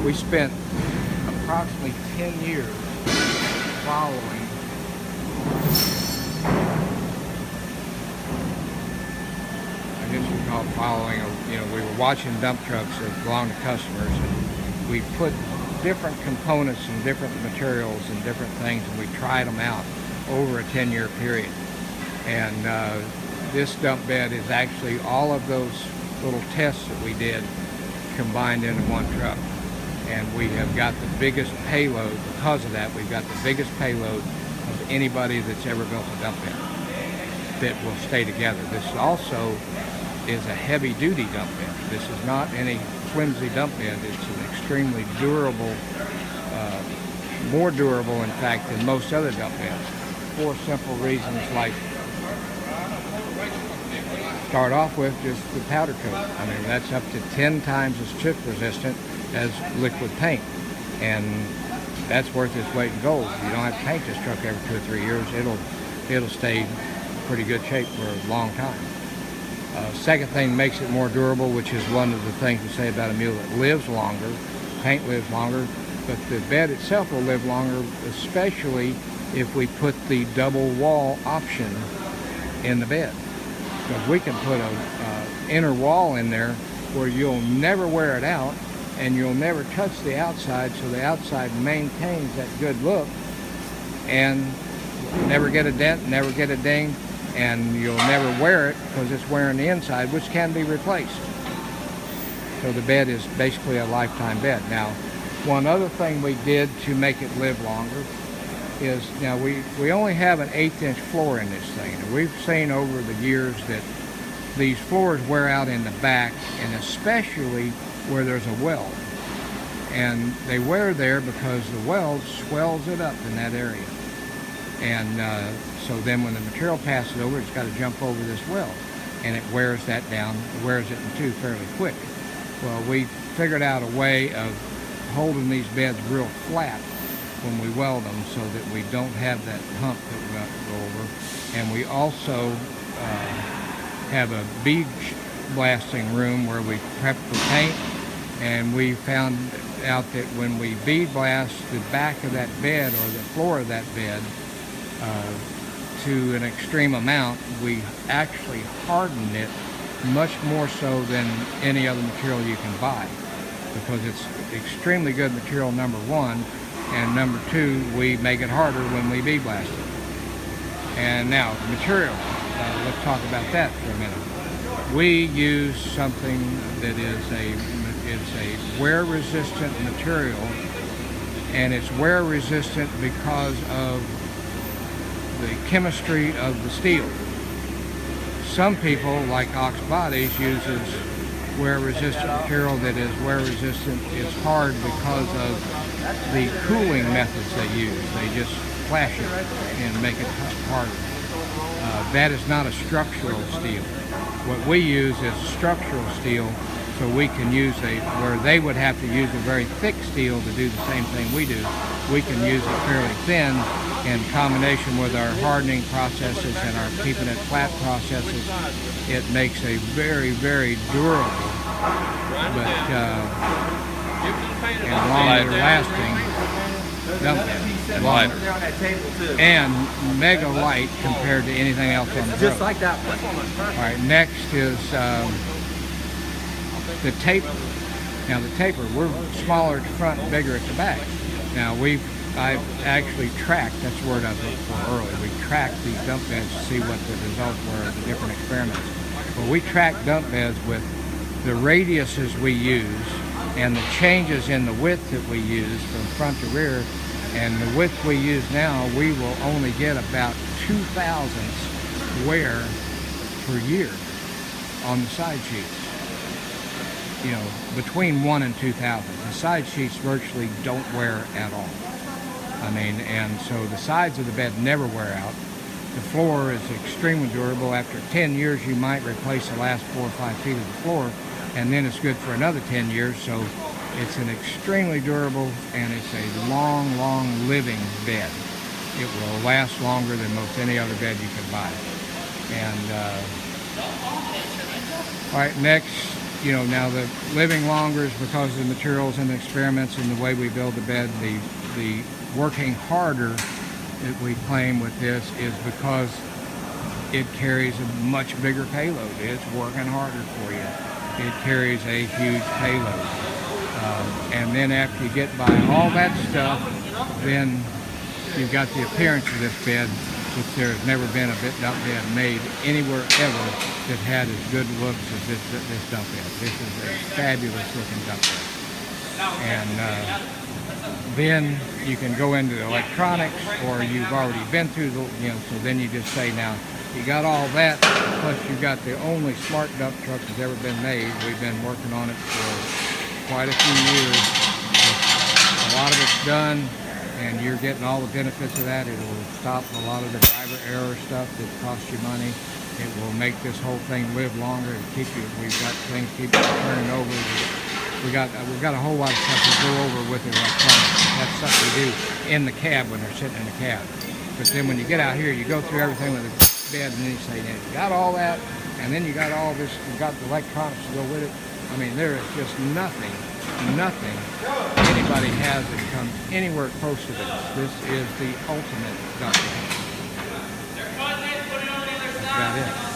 We spent approximately 10 years following I guess we call it following, we were watching dump trucks that belong to customers, and we put different components and different materials and different things, and we tried them out over a 10-year period. And this dump bed is actually all of those little tests that we did combined into one truck. And we have got the biggest payload. Because of that, we've got the biggest payload of anybody that's ever built a dump bed that will stay together. This also is a heavy-duty dump bed. This is not any flimsy dump bed. It's an extremely durable, more durable, in fact, than most other dump beds, for simple reasons, like start off with just the powder coat. I mean, that's up to 10 times as chip resistant as liquid paint, and that's worth its weight in gold. You don't have to paint this truck every 2 or 3 years. It'll stay in pretty good shape for a long time. Second thing makes it more durable, which is one of the things we say about a mule, that lives longer. Paint lives longer, but the bed itself will live longer, especially if we put the double wall option in the bed. Because we can put a inner wall in there where you'll never wear it out, and you'll never touch the outside, so the outside maintains that good look, and never get a dent, never get a ding, and you'll never wear it because it's wearing the inside, which can be replaced. So the bed is basically a lifetime bed. Now, one other thing we did to make it live longer is, now we only have an 1/8" floor in this thing, and we've seen over the years that these floors wear out in the back, and especially where there's a weld. And they wear there because the weld swells it up in that area. And so then when the material passes over, it's got to jump over this weld, and it wears that down, wears it in two fairly quick. Well, we figured out a way of holding these beds real flat when we weld them, so that we don't have that hump that we got to go over. And we also have a bead blasting room where we prep for paint, and we found out that when we bead blast the back of that bed or the floor of that bed to an extreme amount, we actually harden it much more so than any other material you can buy, because it's extremely good material, number one, and number two, we make it harder when we bead blast it. And now, material, let's talk about that for a minute. We use something that is a wear-resistant material, and it's wear-resistant because of the chemistry of the steel. Some people, like Ox Bodies, uses wear-resistant material that is wear-resistant. It's hard because of the cooling methods they use. They just flash it and make it harder. That is not a structural steel. What we use is structural steel, so we can use where they would have to use a very thick steel to do the same thing we do. We can use it fairly thin in combination with our hardening processes and our keeping it flat processes. It makes a very, very durable, but and longer lasting dump bed. And mega light compared to anything else on the road. Just like that one. All right, next is the taper. Now the taper, we're smaller at the front and bigger at the back. Now I've actually tracked, that's the word I was looking for earlier, we tracked these dump beds to see what the results were of the different experiments. Well, we tracked dump beds with the radiuses we use and the changes in the width that we use from front to rear, and the width we use now, we will only get about 0.002 wear per year on the side sheets. You know, between 1 and 2,000. The side sheets virtually don't wear at all. I mean, and so the sides of the bed never wear out. The floor is extremely durable. After 10 years, you might replace the last 4 or 5 feet of the floor, and then it's good for another 10 years. So it's an extremely durable, and it's a long, long living bed. It will last longer than most any other bed you could buy. And all right, next you know, now the living longer is because of the materials and the experiments and the way we build the bed. The working harder that we claim with this is because it carries a much bigger payload. It's working harder for you. It carries a huge payload. And then after you get by all that stuff, then you've got the appearance of this bed, which there's never been a dump bed made anywhere ever that had as good looks as this dump bed. This is a fabulous looking dump bed. And then you can go into the electronics, or you've already been through the, you know, so then you just say, now, you got all that, plus you got the only smart dump truck that's ever been made. We've been working on it for quite a few years. A lot of it's done, and you're getting all the benefits of that. It will stop a lot of the driver error stuff that costs you money. It will make this whole thing live longer and keep you. We've got things keep turning over. We've got a whole lot of stuff to go over with the electronics. That's something we do in the cab when they're sitting in the cab. But then when you get out here, you go through everything with the bed, and then you say, you got all that, and then you got all this, you got the electronics to go with it. I mean, there is just nothing anybody has that comes anywhere close to this. This is the ultimate dump bed. That's about it.